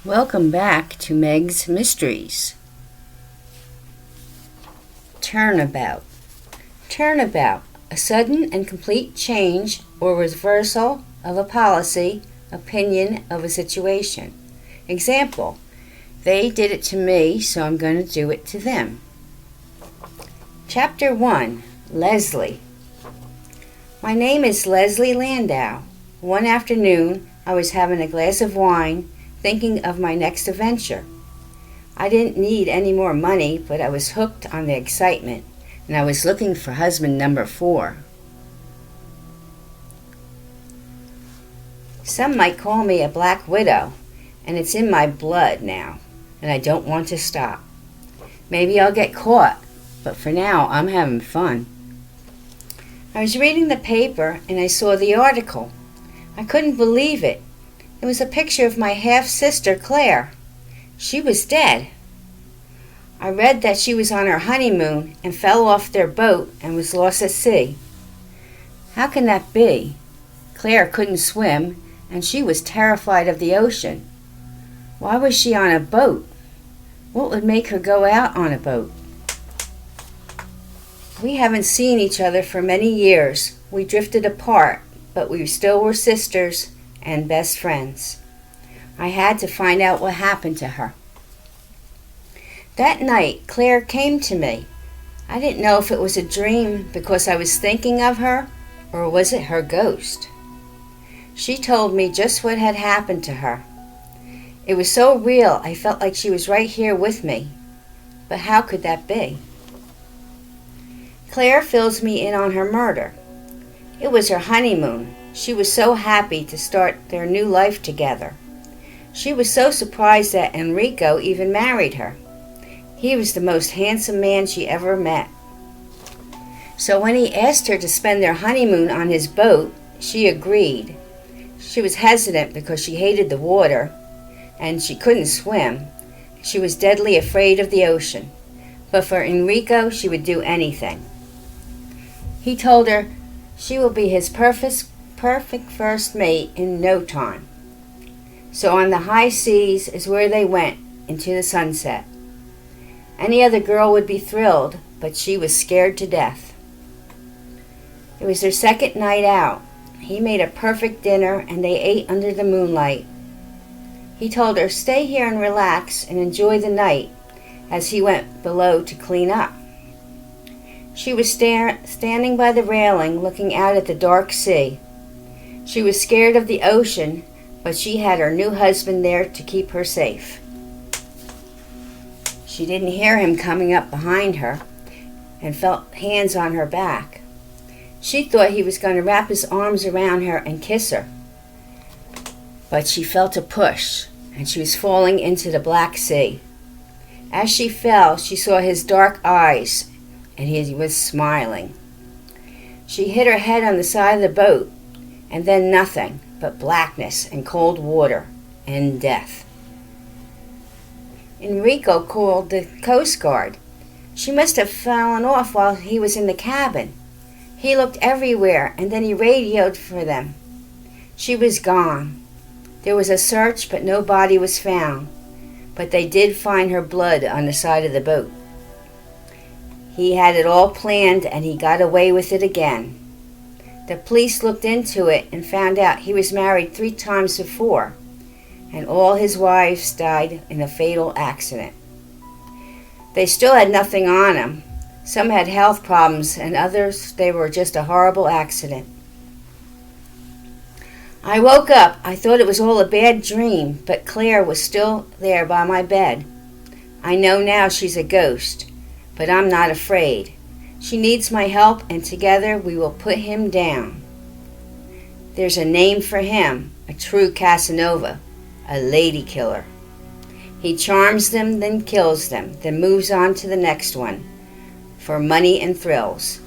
Welcome back to Meg's Mysteries. Turnabout. Turnabout, a sudden and complete change or reversal of a policy, opinion of a situation. Example, they did it to me, so I'm going to do it to them. Chapter 1, Leslie. My name is Leslie Landau. One afternoon, I was having a glass of wine, thinking of my next adventure. I didn't need any more money, but I was hooked on the excitement, and I was looking for husband number 4. Some might call me a black widow, and it's in my blood now, and I don't want to stop. Maybe I'll get caught, but for now I'm having fun. I was reading the paper, and I saw the article. I couldn't believe it. It was a picture of my half-sister, Claire. She was dead. I read that she was on her honeymoon and fell off their boat and was lost at sea. How can that be? Claire couldn't swim, and she was terrified of the ocean. Why was she on a boat? What would make her go out on a boat? We haven't seen each other for many years. We drifted apart, but we still were sisters and best friends. I had to find out what happened to her. That night, Claire came to me. I didn't know if it was a dream because I was thinking of her, or was it her ghost? She told me just what had happened to her. It was so real, I felt like she was right here with me. But how could that be? Claire fills me in on her murder. It was her honeymoon. She was so happy to start their new life together. She was so surprised that Enrico even married her. He was the most handsome man she ever met. So when he asked her to spend their honeymoon on his boat, she agreed. She was hesitant because she hated the water, and she couldn't swim. She was deadly afraid of the ocean. But for Enrico, she would do anything. He told her she will be his perfect first mate in no time. So on the high seas is where they went, into the sunset. Any other girl would be thrilled, but she was scared to death. It was their second night out. He made a perfect dinner, and they ate under the moonlight. He told her, stay here and relax and enjoy the night, as he went below to clean up. She was standing by the railing, looking out at the dark sea. She was scared of the ocean, but she had her new husband there to keep her safe. She didn't hear him coming up behind her and felt hands on her back. She thought he was going to wrap his arms around her and kiss her. But she felt a push, and she was falling into the Black Sea. As she fell, she saw his dark eyes, and he was smiling. She hit her head on the side of the boat, and then nothing but blackness and cold water and death. Enrico called the Coast Guard. She must have fallen off while he was in the cabin. He looked everywhere, and then he radioed for them. She was gone. There was a search, but no body was found. But they did find her blood on the side of the boat. He had it all planned, and he got away with it again. The police looked into it and found out he was married 3 times before, and all his wives died in a fatal accident. They still had nothing on him. Some had health problems, and others, they were just a horrible accident. I woke up. I thought it was all a bad dream, but Claire was still there by my bed. I know now she's a ghost, but I'm not afraid. She needs my help, and together we will put him down. There's a name for him, a true Casanova, a lady killer. He charms them, then kills them, then moves on to the next one, for money and thrills.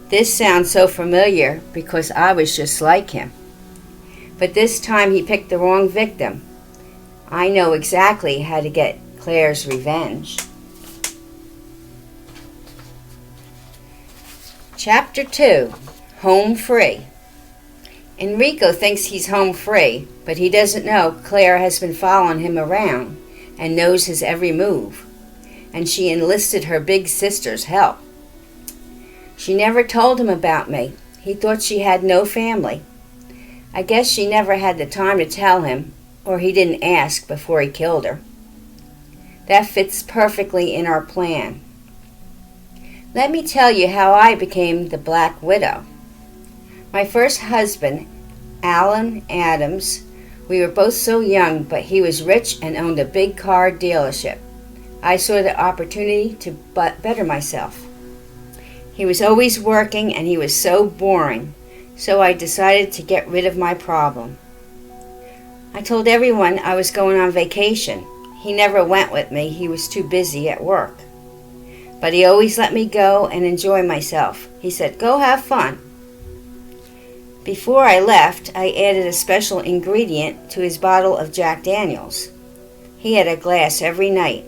This sounds so familiar because I was just like him. But this time he picked the wrong victim. I know exactly how to get Claire's revenge. Chapter 2, Home Free. Enrico thinks he's home free, but he doesn't know Claire has been following him around and knows his every move, and she enlisted her big sister's help. She never told him about me. He thought she had no family. I guess she never had the time to tell him, or he didn't ask before he killed her. That fits perfectly in our plan. Let me tell you how I became the Black Widow. My first husband, Alan Adams, we were both so young, but he was rich and owned a big car dealership. I saw the opportunity to better myself. He was always working and he was so boring, so I decided to get rid of my problem. I told everyone I was going on vacation. He never went with me, he was too busy at work. But he always let me go and enjoy myself. He said, "Go have fun." Before I left, I added a special ingredient to his bottle of Jack Daniels. He had a glass every night.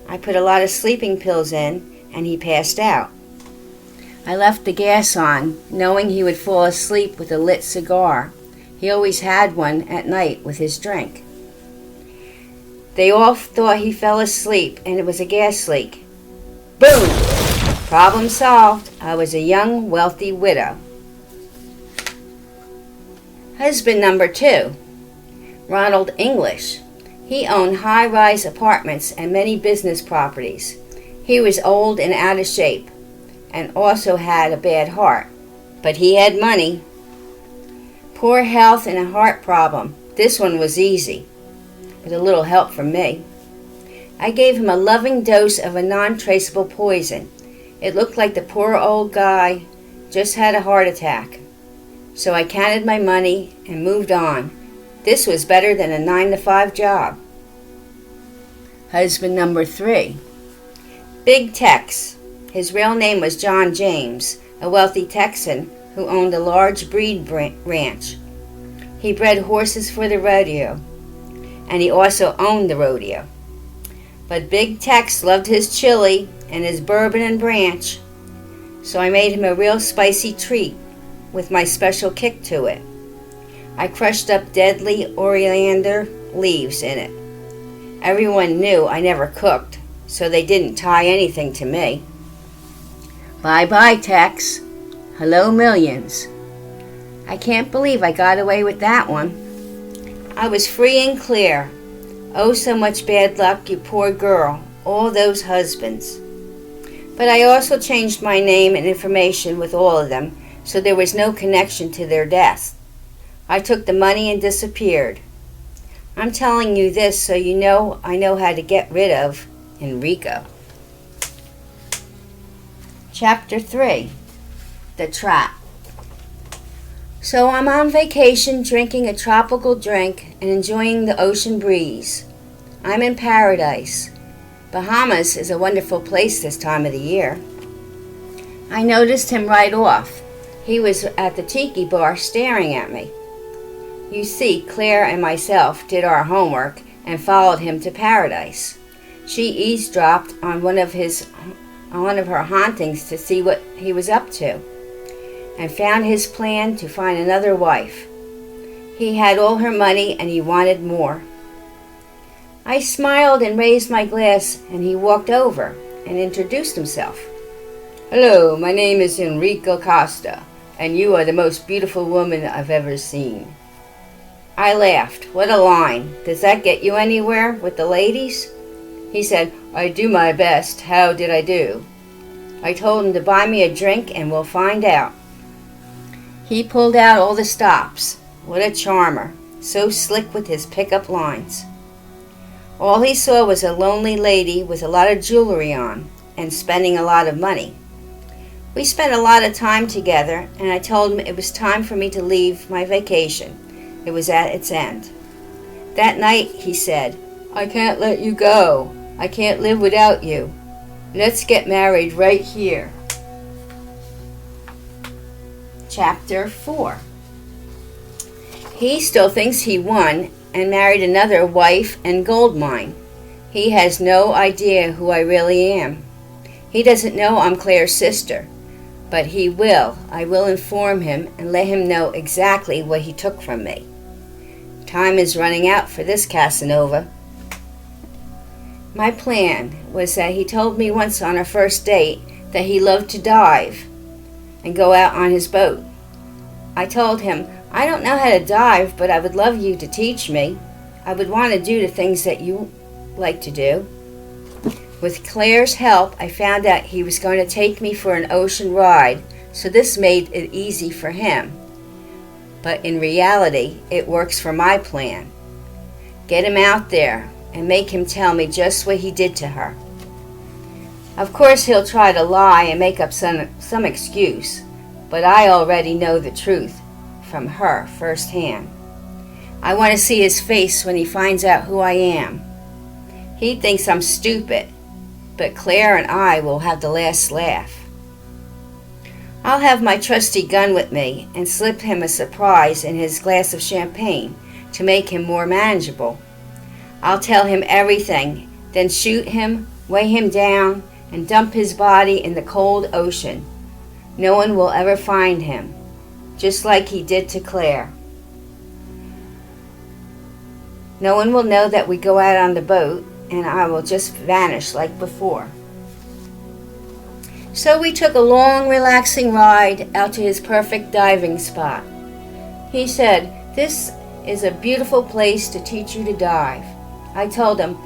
I put a lot of sleeping pills in, and he passed out. I left the gas on, knowing he would fall asleep with a lit cigar. He always had one at night with his drink. They all thought he fell asleep, and it was a gas leak. Boom! Problem solved. I was a young, wealthy widow. Husband number 2, Ronald English. He owned high-rise apartments and many business properties. He was old and out of shape, and also had a bad heart. But he had money. Poor health and a heart problem. This one was easy, with a little help from me. I gave him a loving dose of a non-traceable poison. It looked like the poor old guy just had a heart attack. So I counted my money and moved on. This was better than a 9-to-5 job. Husband number 3, Big Tex. His real name was John James, a wealthy Texan who owned a large breed ranch. He bred horses for the rodeo, and he also owned the rodeo. But Big Tex loved his chili and his bourbon and branch, so I made him a real spicy treat with my special kick to it. I crushed up deadly oleander leaves in it. Everyone knew I never cooked, so they didn't tie anything to me. Bye-bye, Tex. Hello, millions. I can't believe I got away with that one. I was free and clear. Oh, so much bad luck, you poor girl. All those husbands. But I also changed my name and information with all of them, so there was no connection to their death. I took the money and disappeared. I'm telling you this so you know I know how to get rid of Enrico. Chapter 3, The Trap. So I'm on vacation drinking a tropical drink and enjoying the ocean breeze. I'm in paradise. Bahamas is a wonderful place this time of the year. I noticed him right off. He was at the tiki bar staring at me. You see, Claire and myself did our homework and followed him to paradise. She eavesdropped on one of her hauntings to see what he was up to, and found his plan to find another wife. He had all her money and he wanted more. I smiled and raised my glass, and he walked over and introduced himself. "Hello, my name is Enrico Costa, and you are the most beautiful woman I've ever seen." I laughed. What a line. Does that get you anywhere with the ladies? He said, "I do my best. How did I do?" I told him to buy me a drink and we'll find out. He pulled out all the stops. What a charmer. So slick with his pickup lines. All he saw was a lonely lady with a lot of jewelry on and spending a lot of money. We spent a lot of time together, and I told him it was time for me to leave my vacation. It was at its end. That night, he said, "I can't let you go. I can't live without you. Let's get married right here." Chapter 4. He still thinks he won and married another wife and gold mine. He has no idea who I really am. He doesn't know I'm Claire's sister. But he will. I will inform him and let him know exactly what he took from me. Time is running out for this Casanova. My plan was that he told me once on our first date that he loved to dive and go out on his boat. I told him, I don't know how to dive, but I would love you to teach me. I would want to do the things that you like to do. With Claire's help, I found out he was going to take me for an ocean ride, so this made it easy for him. But in reality, it works for my plan. Get him out there and make him tell me just what he did to her. Of course, he'll try to lie and make up some excuse, but I already know the truth from her firsthand. I want to see his face when he finds out who I am. He thinks I'm stupid, but Claire and I will have the last laugh. I'll have my trusty gun with me and slip him a surprise in his glass of champagne to make him more manageable. I'll tell him everything, then shoot him, weigh him down, and dump his body in the cold ocean. No one will ever find him, just like he did to Claire. No one will know that we go out on the boat, and I will just vanish like before. So we took a long, relaxing ride out to his perfect diving spot. He said, "This is a beautiful place to teach you to dive." I told him,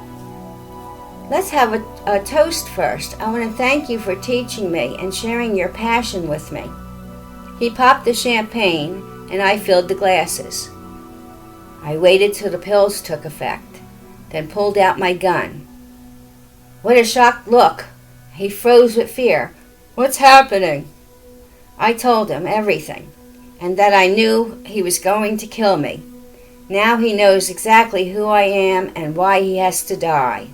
"Let's have a toast first. I want to thank you for teaching me and sharing your passion with me." He popped the champagne, and I filled the glasses. I waited till the pills took effect, then pulled out my gun. What a shocked look! He froze with fear. "What's happening?" I told him everything, and that I knew he was going to kill me. Now he knows exactly who I am and why he has to die.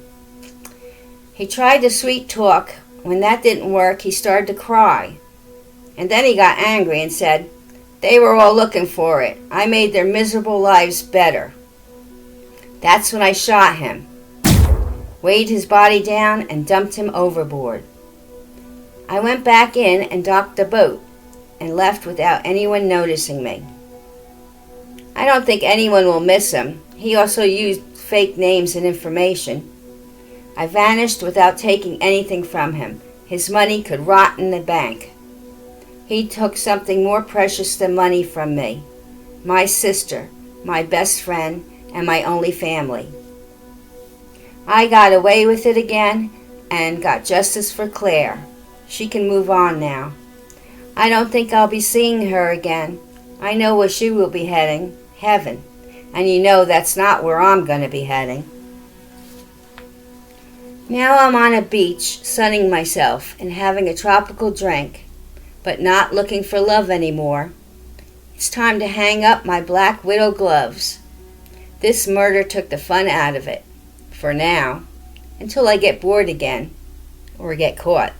He tried to sweet talk. When that didn't work, he started to cry. And then he got angry and said, "They were all looking for it. I made their miserable lives better." That's when I shot him, weighed his body down, and dumped him overboard. I went back in and docked the boat and left without anyone noticing me. I don't think anyone will miss him. He also used fake names and information. I vanished without taking anything from him. His money could rot in the bank. He took something more precious than money from me. My sister, my best friend, and my only family. I got away with it again and got justice for Claire. She can move on now. I don't think I'll be seeing her again. I know where she will be heading, heaven. And you know that's not where I'm going to be heading. Now I'm on a beach, sunning myself and having a tropical drink, but not looking for love anymore. It's time to hang up my black widow gloves. This murder took the fun out of it, for now, until I get bored again, or get caught.